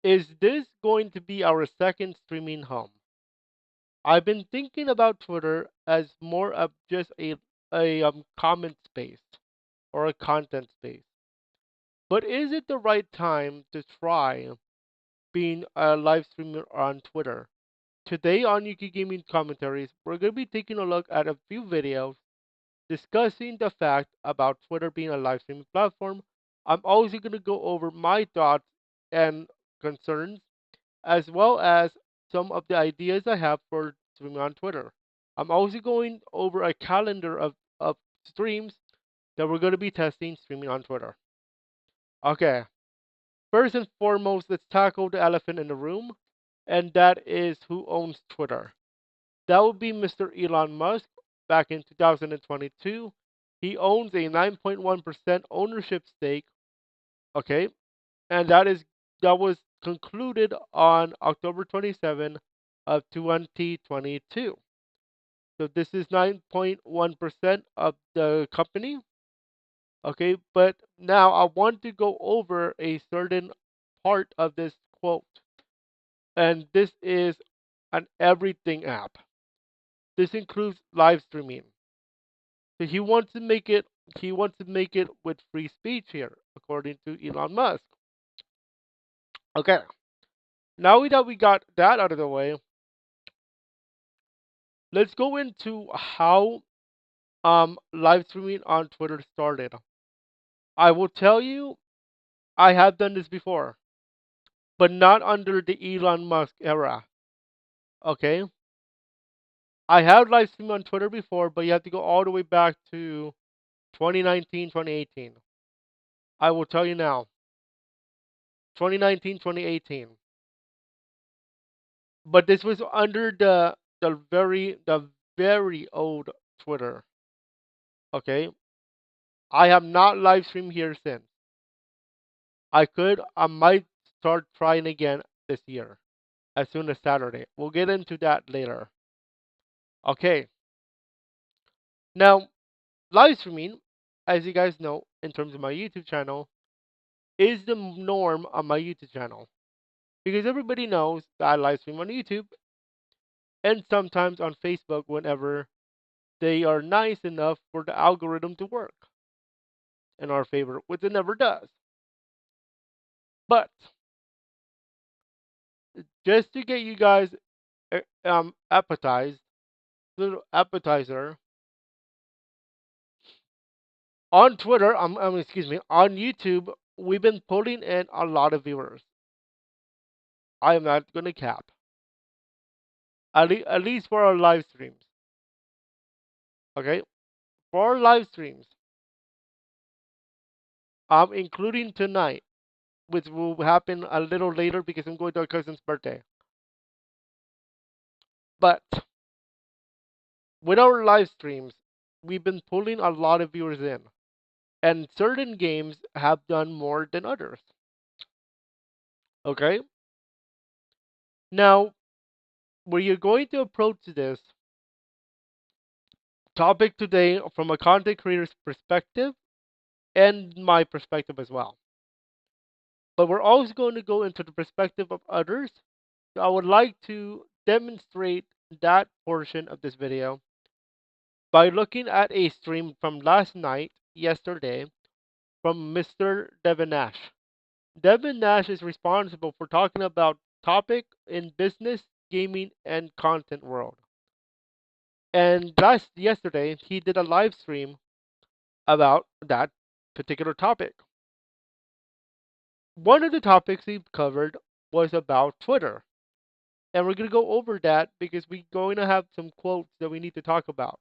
Is this going to be our second streaming home? I've been thinking about Twitter as more of just a comment space or a content space. But is it the right time to try being a live streamer on Twitter? Today on Yuki Gaming Commentaries, we're going to be taking a look at a few videos discussing the fact about Twitter being a live streaming platform. I'm also going to go over my thoughts and concerns, as well as some of the ideas I have for streaming on Twitter. I'm also going over a calendar of streams that we're going to be testing streaming on Twitter. Okay, first and foremost, let's tackle the elephant in the room, and that is who owns Twitter. That would be Mr. Elon Musk. Back in 2022, he owns a 9.1% ownership stake. Okay, and that was concluded on October 27 of 2022. So this is 9.1% of the company. Okay, but now I want to go over a certain part of this quote, and this is an everything app. This includes live streaming. So he wants to make it with free speech here, according to Elon Musk. Okay. Now that we got that out of the way, let's go into how live streaming on Twitter started. I will tell you I have done this before, but not under the Elon Musk era. Okay? I have live streamed on Twitter before, but you have to go all the way back to 2019, 2018. I will tell you now. 2019, 2018. But this was under the very old Twitter. Okay? I have not live streamed here since. I might start trying again this year as soon as Saturday. We'll get into that later. Okay. Now, live streaming, as you guys know, in terms of my YouTube channel, is the norm on my YouTube channel. Because everybody knows that I live stream on YouTube and sometimes on Facebook whenever they are nice enough for the algorithm to work in our favor, which it never does. But just to get you guys appetized, little appetizer, on Twitter, excuse me, on YouTube, we've been pulling in a lot of viewers. I am not gonna cap, at least for our live streams. Okay, for our live streams, including tonight, which will happen a little later because I'm going to our cousin's birthday. But with our live streams, we've been pulling a lot of viewers in, and certain games have done more than others. Okay, now where you're going to approach this topic today from a content creator's perspective and my perspective as well. But we're always going to go into the perspective of others. So I would like to demonstrate that portion of this video by looking at a stream from last night, yesterday, from Mr. Devin Nash. Devin Nash is responsible for talking about topic in business, gaming, and content world. And last yesterday, he did a live stream about that particular topic. One of the topics he covered was about Twitter. And we're going to go over that because we're going to have some quotes that we need to talk about.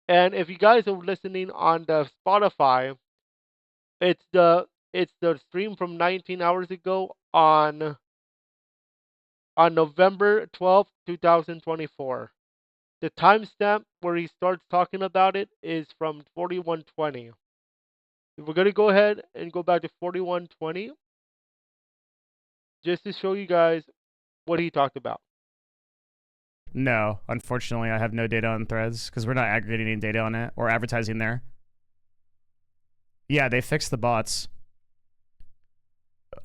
And if you guys are listening on the Spotify, it's the stream from 19 hours ago on November 12th, 2024. The timestamp where he starts talking about it is from 4120. If we're going to go ahead and go back to 4120 just to show you guys what he talked about. No, unfortunately, I have no data on Threads because we're not aggregating any data on it or advertising there. Yeah, they fixed the bots.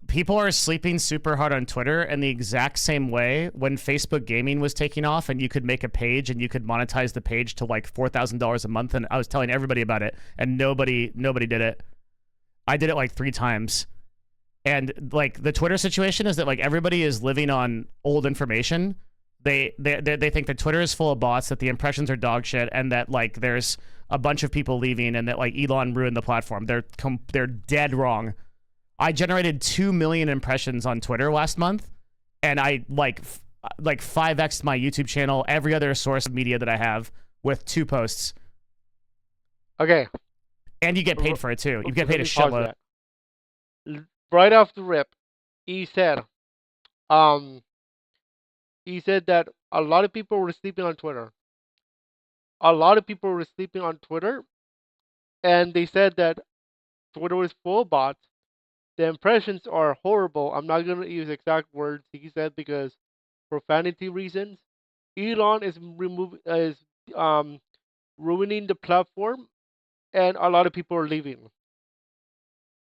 People are sleeping super hard on Twitter in the exact same way when Facebook gaming was taking off and you could make a page and you could monetize the page to like $4,000 a month. And I was telling everybody about it and nobody did it. I did it like 3 times. And like the Twitter situation is that like everybody is living on old information. They think that Twitter is full of bots, that the impressions are dog shit, and that like there's a bunch of people leaving, and that like Elon ruined the platform. They're dead wrong. I generated 2 million impressions on Twitter last month, and I like 5x my YouTube channel, every other source of media that I have with 2 posts, Okay, and you get paid for it too. You get let paid a me pause shitload. that. Right off the rip, he said, um, he said that a lot of people were sleeping on Twitter. A lot of people were sleeping on Twitter, and they said that Twitter was full of bots. The impressions are horrible. I'm not gonna use exact words he said because profanity reasons. Elon is um ruining the platform, and a lot of people are leaving.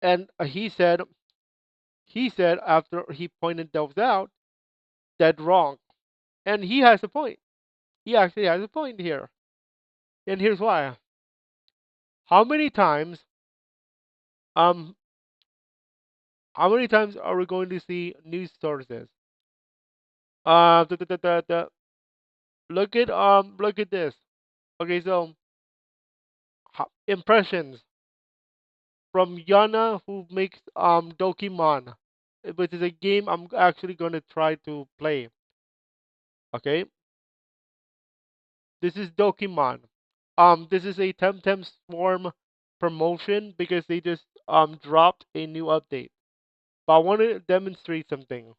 And he said after he pointed those out that wrong, and he has a point. He actually has a point here, and here's why. How many times um how many times are we going to see news sources? Uh, the, the, the, the, the- look at this. Okay, so impressions from Yana who makes Dokimon, which is a game I'm actually gonna try to play. Okay, this is Dokimon. This is a Temtem Swarm promotion because they just dropped a new update. But I want to demonstrate something.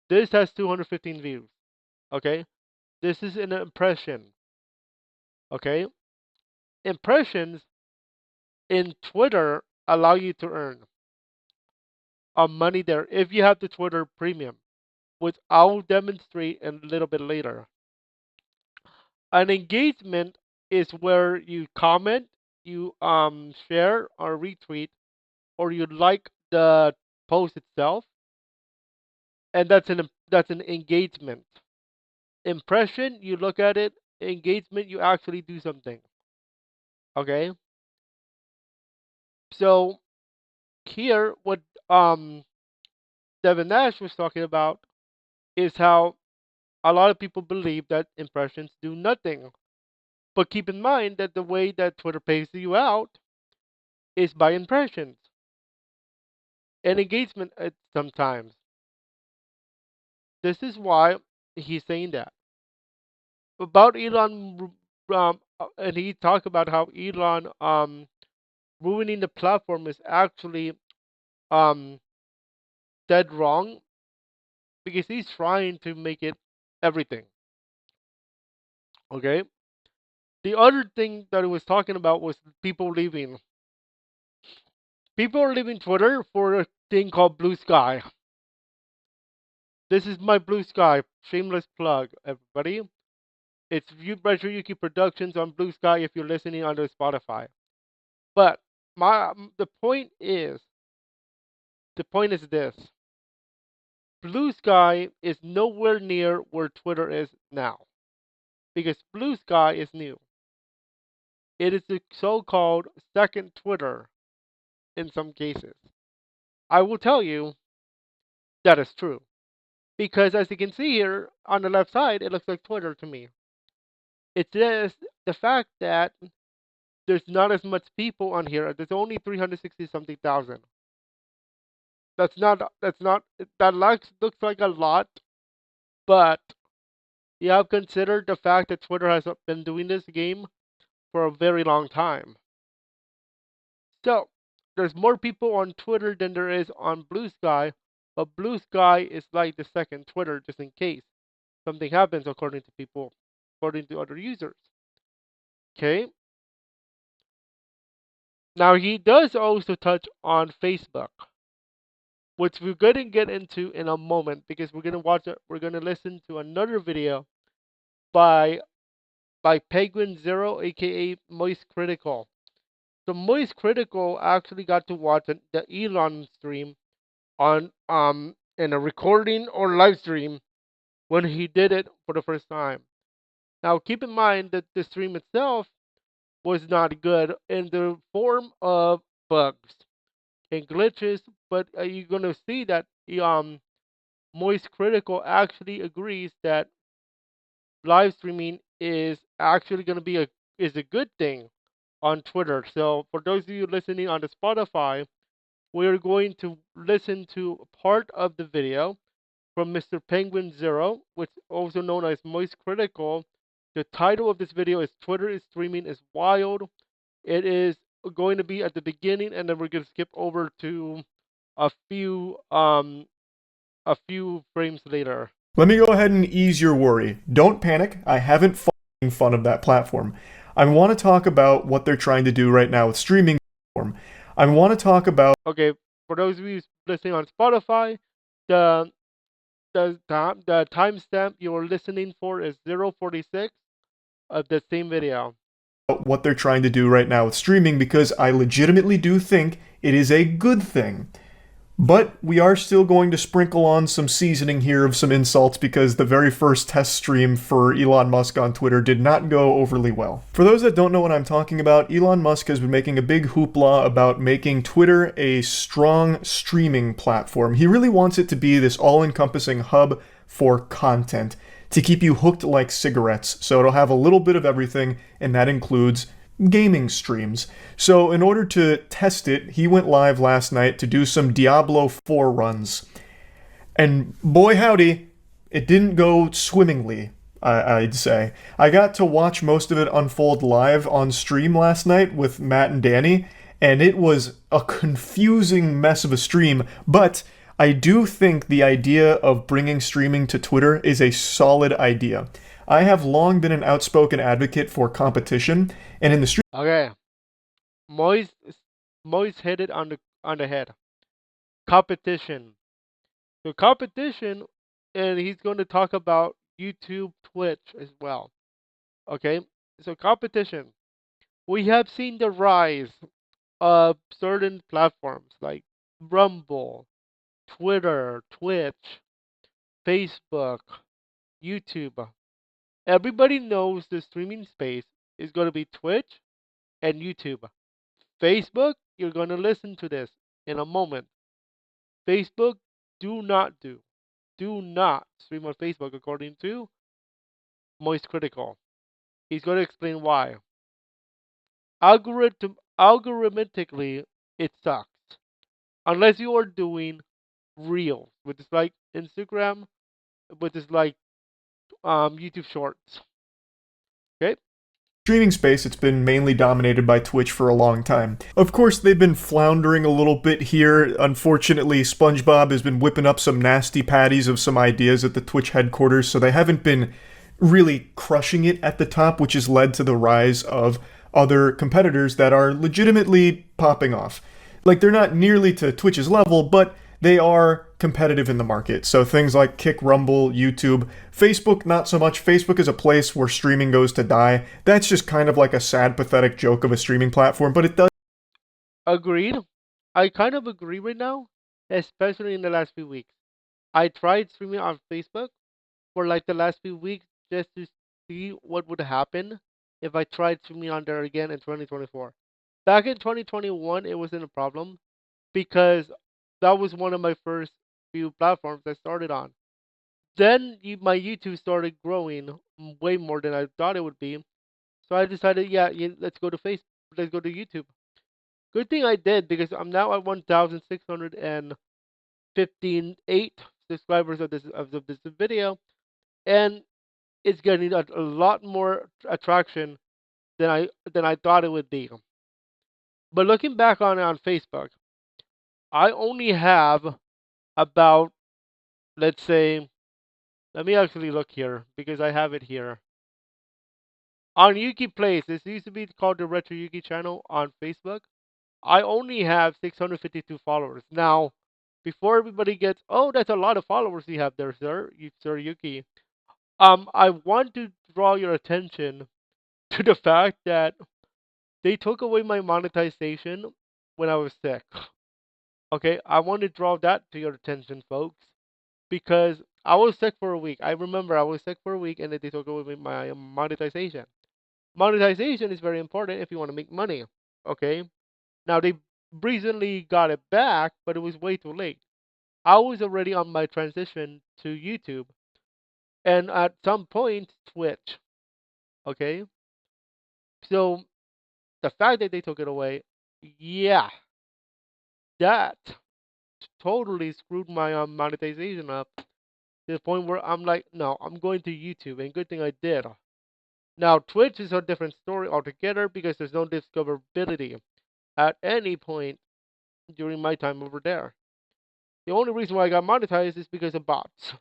This has 215 views. Okay, this is an impression. Okay, impressions in Twitter allow you to earn money there if you have the Twitter Premium, which I'll demonstrate in a little bit later. An engagement is where you comment, you share or retweet, or you like the post itself, and that's an engagement. Impression, you look at it. Engagement, you actually do something. Okay, so here what um Devin Nash was talking about is how a lot of people believe that impressions do nothing. But keep in mind that the way that Twitter pays you out is by impressions and engagement at sometimes. This is why he's saying that. About Elon, and he talked about how Elon ruining the platform is actually um, dead wrong because he's trying to make it everything. Okay? The other thing that he was talking about was people leaving. People are leaving Twitter for a thing called Blue Sky. This is my Blue Sky. Shameless plug, everybody. It's Retro Yuki Productions on Blue Sky if you're listening under Spotify. But the point is this: Blue Sky is nowhere near where Twitter is now because Blue Sky is new. It is the so-called second Twitter in some cases. I will tell you that is true because as you can see here on the left side, it looks like Twitter to me. It's just the fact that there's not as much people on here. There's only 360 something thousand. That looks like a lot, but you have considered the fact that Twitter has been doing this game for a very long time. So there's more people on Twitter than there is on Blue Sky, but Blue Sky is like the second Twitter just in case something happens according to other users. Okay. Now he does also touch on Facebook, which we're going to get into in a moment because we're going to listen to another video by Penguin Zero, aka Moist Critical. So Moist Critical actually got to watch the Elon stream on in a recording or live stream when he did it for the first time. Now keep in mind that the stream itself was not good in the form of bugs and glitches, but you're gonna see that Moist Critical actually agrees that live streaming is actually gonna be a good thing on Twitter. So for those of you listening on the Spotify, we're going to listen to part of the video from Mr. Penguin Zero, which is also known as Moist Critical. The title of this video is Twitter is Streaming is Wild. It is going to be at the beginning, and then we're going to skip over to a few um a few frames later. Let me go ahead and ease your worry. Don't panic. I haven't making fun of that platform. I want to talk about what they're trying to do right now with streaming platform. I want to talk about Okay, for those of you listening on Spotify, the the timestamp you're listening for is 046 of the same video. what they're trying to do right now with streaming because I legitimately do think it is a good thing. But we are still going to sprinkle on some seasoning here of some insults because the very first test stream for Elon Musk on Twitter did not go overly well. For those that don't know what I'm talking about, Elon Musk has been making a big hoopla about making Twitter a strong streaming platform. He really wants it to be this all-encompassing hub for content to keep you hooked like cigarettes. So it'll have a little bit of everything, and that includes gaming streams. So in order to test it, he went live last night to do some Diablo 4 runs. And boy howdy, it didn't go swimmingly, I'd say. I got to watch most of it unfold live on stream last night with Matt and Danny, and it was a confusing mess of a stream, but I do think the idea of bringing streaming to Twitter is a solid idea. I have long been an outspoken advocate for competition, and in the stream. Okay, Moist Moist hit it on the head. Competition. So competition, and he's going to talk about YouTube, Twitch as well. Okay, so competition. We have seen the rise of certain platforms like Rumble, Twitter, Twitch, Facebook, YouTube. Everybody knows the streaming space is going to be Twitch and YouTube. Facebook, you're going to listen to this in a moment. Facebook, do not stream on Facebook according to Moist Critical. He's going to explain why. Algorithmically, it sucks. Unless you are doing Reels, which is like Instagram, which is like YouTube Shorts. Okay? Streaming space, it's been mainly dominated by Twitch for a long time. Of course, they've been floundering a little bit here. Unfortunately, SpongeBob has been whipping up some nasty patties of some ideas at the Twitch headquarters, so they haven't been really crushing it at the top, which has led to the rise of other competitors that are legitimately popping off. Like, they're not nearly to Twitch's level, but they are competitive in the market. So things like Kick, Rumble, YouTube, Facebook, not so much. Facebook is a place where streaming goes to die. That's just kind of like a sad, pathetic joke of a streaming platform, but it does. Agreed. I kind of agree right now, especially in the last few weeks. I tried streaming on Facebook for like the last few weeks just to see what would happen if I tried streaming on there again in 2024. Back in 2021, it wasn't a problem because that was one of my first few platforms I started on. Then my YouTube started growing way more than I thought it would be. So I decided, yeah, let's go to Facebook, let's go to YouTube. Good thing I did because I'm now at 1,658 subscribers of this video, and it's getting a lot more attraction than I thought it would be. But looking back on Facebook, I only have about, let's say, let me actually look here because I have it here. On Yuki Plays, this used to be called the Retro Yuki channel on Facebook. I only have 652 followers. Now, before everybody gets, oh, that's a lot of followers you have there, sir, Sir Yuki. I want to draw your attention to the fact that they took away my monetization when I was sick. Okay, I want to draw that to your attention, folks, because I was sick for a week. I remember I was sick for a week, and then they took away my monetization. Monetization is very important if you want to make money. Okay, now they recently got it back, but it was way too late. I was already on my transition to YouTube, and at some point Twitch. Okay, so the fact that they took it away, yeah, that totally screwed my monetization up to the point where I'm like, no, I'm going to YouTube, and good thing I did. Now, Twitch is a different story altogether because there's no discoverability at any point during my time over there. The only reason why I got monetized is because of bots.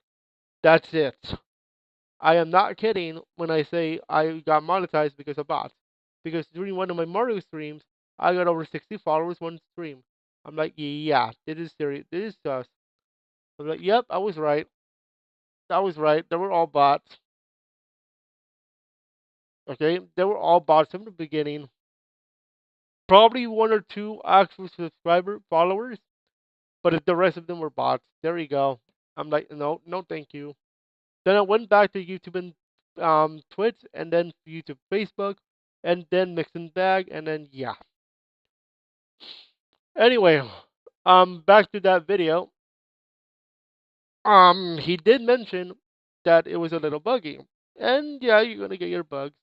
That's it. I am not kidding when I say I got monetized because of bots. Because during one of my Mario streams, I got over 60 followers one stream. I'm like, yeah, this is serious. This is sus. I'm like, yep, I was right. I was right. They were all bots. Okay, they were all bots from the beginning. Probably one or two actual subscriber followers, but if the rest of them were bots, there you go. I'm like, no, no, thank you. Then I went back to YouTube and Twitch, and then YouTube, Facebook, and then mix and bag, and then yeah. Anyway, back to that video. He did mention that it was a little buggy, and yeah, you're gonna get your bugs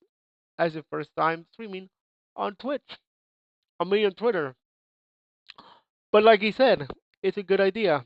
as your first time streaming on Twitch. I mean on Twitter. But like he said, it's a good idea.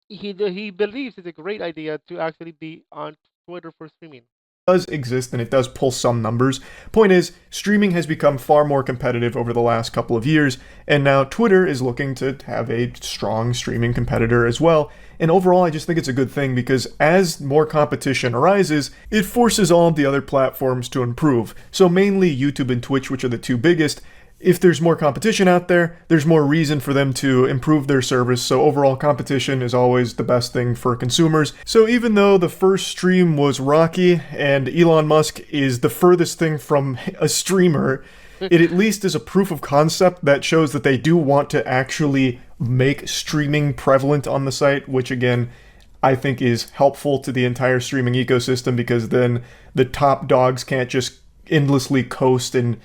He believes it's a great idea to actually be on Twitter for streaming. Does exist and it does pull some numbers. Point is, streaming has become far more competitive over the last couple of years, and now Twitter is looking to have a strong streaming competitor as well. And overall, I just think it's a good thing because as more competition arises, it forces all of the other platforms to improve. So, mainly YouTube and Twitch, which are the two biggest, if there's more competition out there, there's more reason for them to improve their service. So overall competition is always the best thing for consumers. So even though the first stream was rocky and Elon Musk is the furthest thing from a streamer, it at least is a proof of concept that shows that they do want to actually make streaming prevalent on the site, which again, I think is helpful to the entire streaming ecosystem because then the top dogs can't just endlessly coast and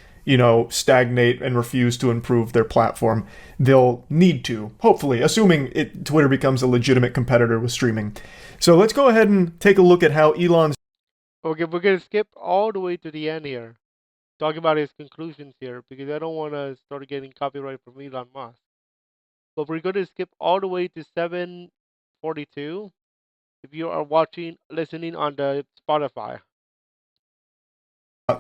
stagnate and refuse to improve their platform. They'll need to, hopefully, assuming Twitter becomes a legitimate competitor with streaming. So let's go ahead and take a look at how Elon's. Okay, we're gonna skip all the way to the end here, talking about his conclusions here, because I don't want to start getting copyright from Elon Musk. But we're gonna skip all the way to 7:42. If you are listening on the Spotify.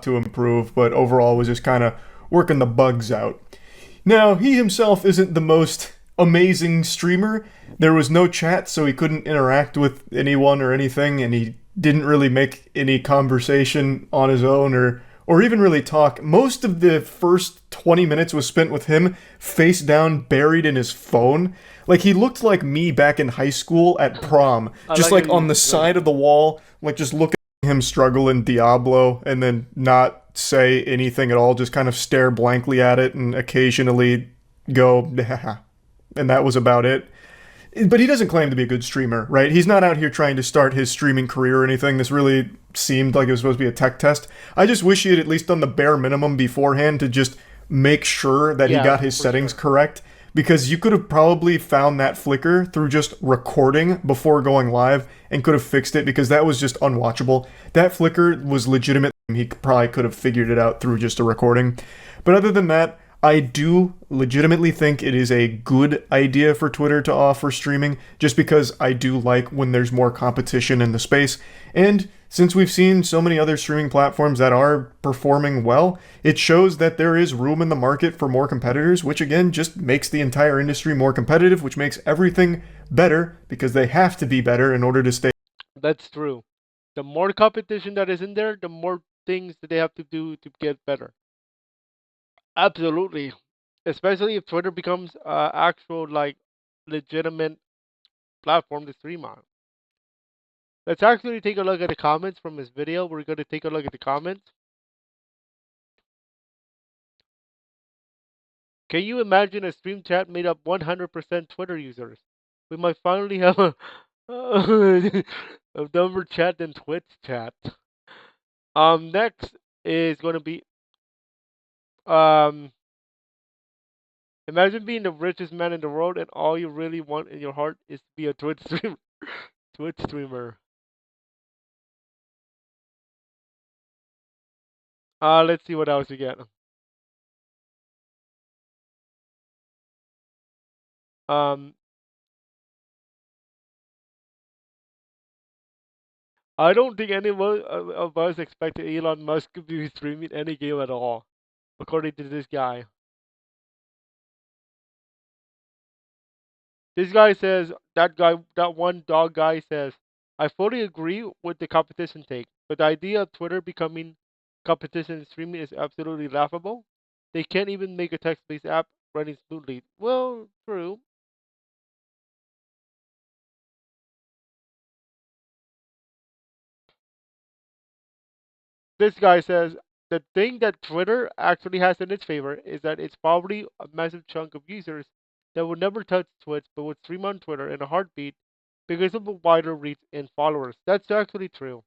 To improve, but overall was just kind of working the bugs out. Now, he himself isn't the most amazing streamer. There was no chat, so he couldn't interact with anyone or anything, and he didn't really make any conversation on his own or even really talk. Most of the first 20 minutes was spent with him face down, buried in his phone. Like he looked like me back in high school at prom, just like on the side of the wall, like just looking at him struggle in Diablo and then not say anything at all, just kind of stare blankly at it and occasionally go, and that was about it. But he doesn't claim to be a good streamer, right? He's not out here trying to start his streaming career or anything. This really seemed like it was supposed to be a tech test. I just wish he had at least done the bare minimum beforehand to just make sure that he got his settings correct. Because you could have probably found that flicker through just recording before going live and could have fixed it because that was just unwatchable. That flicker was legitimate. He probably could have figured it out through just a recording. But other than that, I do legitimately think it is a good idea for Twitter to offer streaming, just because I do like when there's more competition in the space. And since we've seen so many other streaming platforms that are performing well, it shows that there is room in the market for more competitors, which again just makes the entire industry more competitive, which makes everything better because they have to be better in order to stay. That's true. The more competition that is in there, the more things that they have to do to get better. Absolutely. Especially if Twitter becomes actual like legitimate platform to stream on. Let's actually take a look at the comments from this video. We're going to take a look at the comments. Can you imagine a stream chat made up 100% Twitter users? We might finally have a dumber chat than Twitch chat. Next is going to be um. Imagine being the richest man in the world and all you really want in your heart is to be a Twitch streamer. Twitch streamer. Let's see what else we get. Um, I don't think anyone of us expected Elon Musk to be streaming any game at all, according to this guy. This guy says that one dog guy says, I fully agree with the competition take, but the idea of Twitter becoming competition in streaming is absolutely laughable. They can't even make a text-based app running smoothly. Well, true. This guy says the thing that Twitter actually has in its favor is that it's probably a massive chunk of users that would never touch Twitch but would stream on Twitter in a heartbeat because of the wider reach and followers. That's actually true.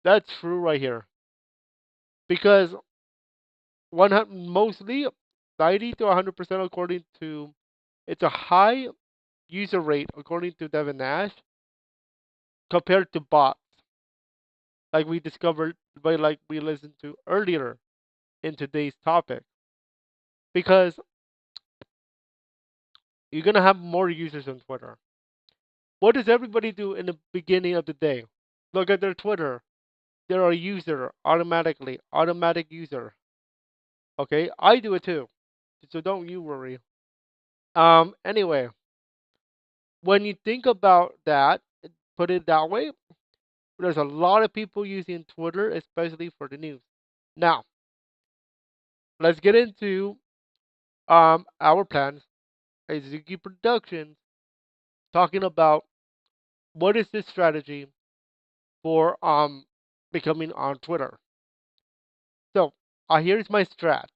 That's true right here. Because mostly 90 to 100% according to it's a high user rate according to Devin Nash compared to bots like we discovered by like we listened to earlier in today's topic because you're gonna have more users on Twitter. What does everybody do in the beginning of the day? Look at their Twitter. They're a user automatically, automatic user. Okay, I do it too, so don't you worry. Anyway, when you think about that, put it that way, there's a lot of people using Twitter, especially for the news. Now, let's get into our plans as Zuki Productions, talking about what is this strategy for becoming on Twitter. So, here's my strat.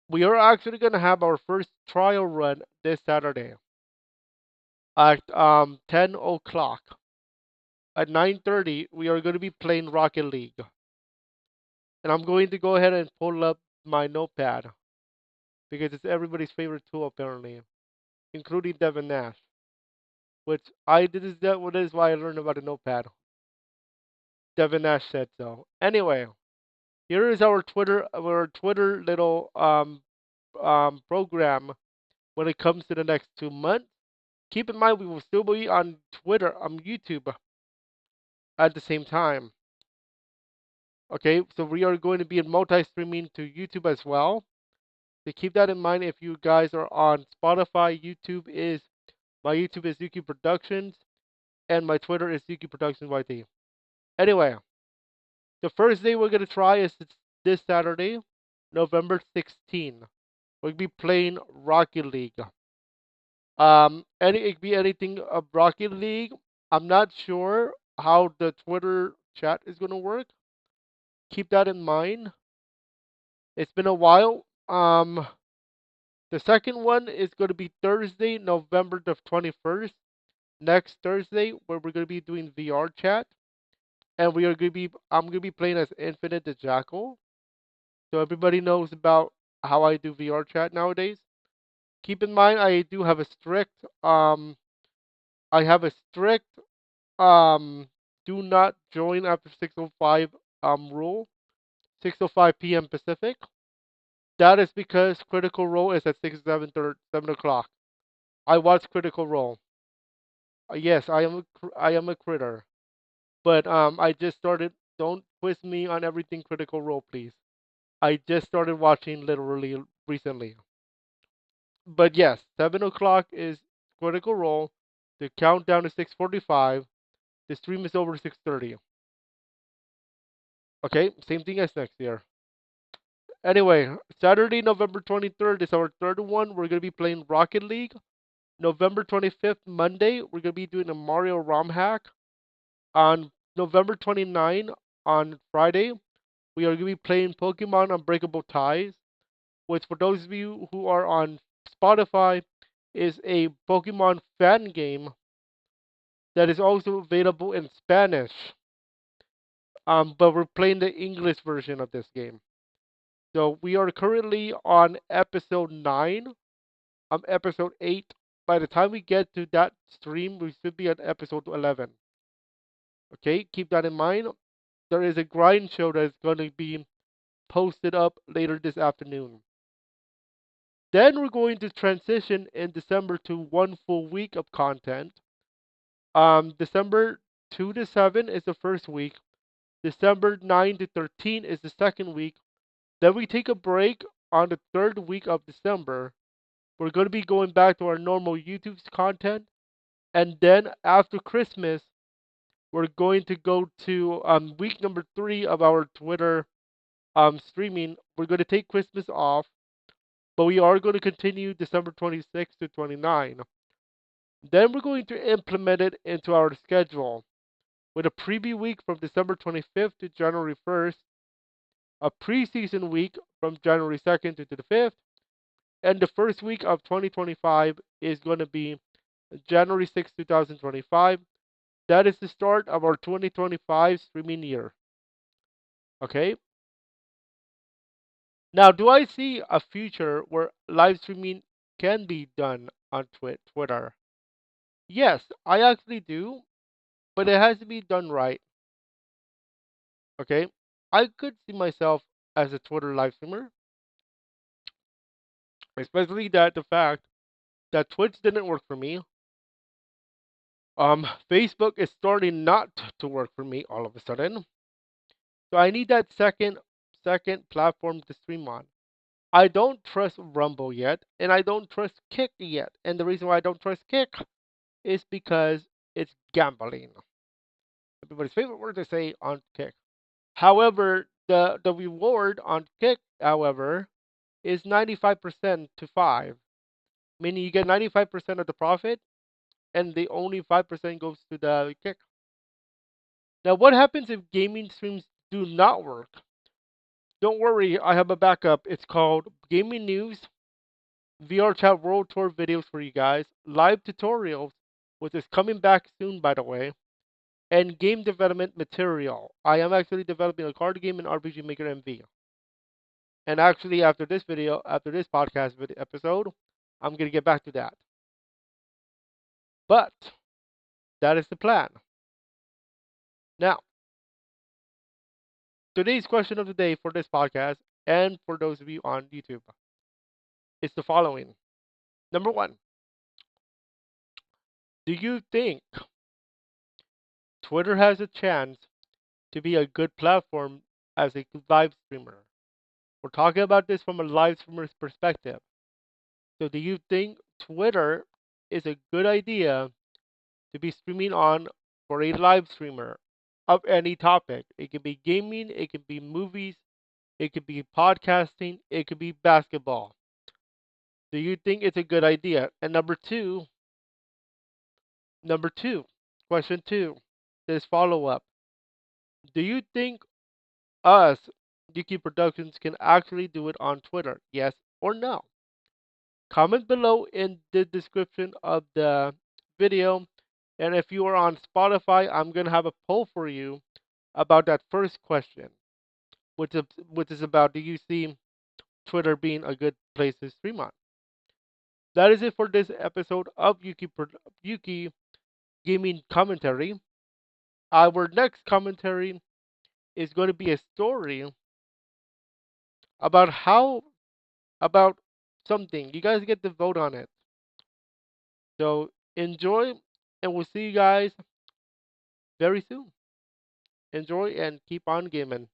We are actually gonna have our first trial run this Saturday at 10 o'clock. At 9:30, we are going to be playing Rocket League, and I'm going to go ahead and pull up my notepad because it's everybody's favorite tool apparently, including Devin Nash. Which I did is that what is why I learned about the notepad. Devin Nash said so. Anyway, here is our Twitter little program when it comes to the next 2 months. Keep in mind we will still be on Twitter, on YouTube at the same time. Okay, so we are going to be in multi-streaming to YouTube as well. So keep that in mind if you guys are on Spotify. My YouTube is Zuki Productions, and my Twitter is Zuki Productions YT. Anyway, the first day we're gonna try is this Saturday, November 16th. We'll be playing Rocket League. It could be anything of Rocket League. I'm not sure how the Twitter chat is gonna work. Keep that in mind. It's been a while. The second one is going to be Thursday, November the 21st. Next Thursday, where we're going to be doing VR chat, and I'm going to be playing as Infinite the Jackal. So everybody knows about how I do VR chat nowadays. Keep in mind, I have a strict do not join after 6:05 rule, 6:05 p.m. Pacific. That is because Critical Role is at 7 o'clock. I watch Critical Role. Yes, I am a critter, but I just started. Don't quiz me on everything Critical Role, please. I just started watching literally recently. But yes, 7 o'clock is Critical Role. The countdown is 6:45. The stream is over 6:30. Okay, same thing as next year. Anyway, Saturday, November 23rd is our third one. We're gonna be playing Rocket League. November 25th, Monday, we're gonna be doing a Mario ROM hack. On November 29th, on Friday, we are going to be playing Pokemon Unbreakable Ties, which for those of you who are on Spotify is a Pokemon fan game that is also available in Spanish. But we're playing the English version of this game. So we are currently on episode 9. Episode 8. By the time we get to that stream, we should be at episode 11. Okay, keep that in mind. There is a grind show that is going to be posted up later this afternoon. Then we're going to transition in December to one full week of content. December 2 to 7 is the first week. December 9 to 13 is the second week. Then we take a break on the third week of December. We're going to be going back to our normal YouTube content. And then after Christmas, we're going to go to week number 3 of our Twitter streaming. We're going to take Christmas off, but we are going to continue December 26th to 29. Then we're going to implement it into our schedule with a preview week from December 25th to January 1st, a preseason week from January 2nd to the 5th, and the first week of 2025 is going to be January 6th, 2025. That is the start of our 2025 streaming year. Okay? Now, do I see a future where live streaming can be done on Twitter? Yes, I actually do, but it has to be done right. Okay? I could see myself as a Twitter live streamer, especially that the fact that Twitch didn't work for me. Facebook is starting not to work for me all of a sudden. So I need that second platform to stream on. I don't trust Rumble yet, and I don't trust Kick yet. And the reason why I don't trust Kick is because it's gambling. Everybody's favorite word to say on Kick. However, the reward on Kick, however, is 95% to 5, meaning you get 95% of the profit, and the only 5% goes to the Kick. Now, what happens if gaming streams do not work? Don't worry, I have a backup. It's called Gaming News, VR Chat World Tour videos for you guys, live tutorials, which is coming back soon, by the way, and game development material. I am actually developing a card game in RPG Maker MV. And actually, after this video, after this podcast episode, I'm going to get back to that. But that is the plan. Now, today's question of the day for this podcast and for those of you on YouTube is the following. Number one, do you think Twitter has a chance to be a good platform as a live streamer? We're talking about this from a live streamer's perspective. So, do you think Twitter is a good idea to be streaming on for a live streamer of any topic? It could be gaming, it could be movies, it could be podcasting, it could be basketball. Do you think it's a good idea? And number two, question two, this follow up. Do you think us, Yuki Productions, can actually do it on Twitter? Yes or no? Comment below in the description of the video. And if you are on Spotify, I'm going to have a poll for you about that first question, which is about, do you see Twitter being a good place to stream on? That is it for this episode of Yuki Gaming Commentary. Our next commentary is going to be a story about about something. You guys get to vote on it. So enjoy, and we'll see you guys very soon. Enjoy and keep on gaming.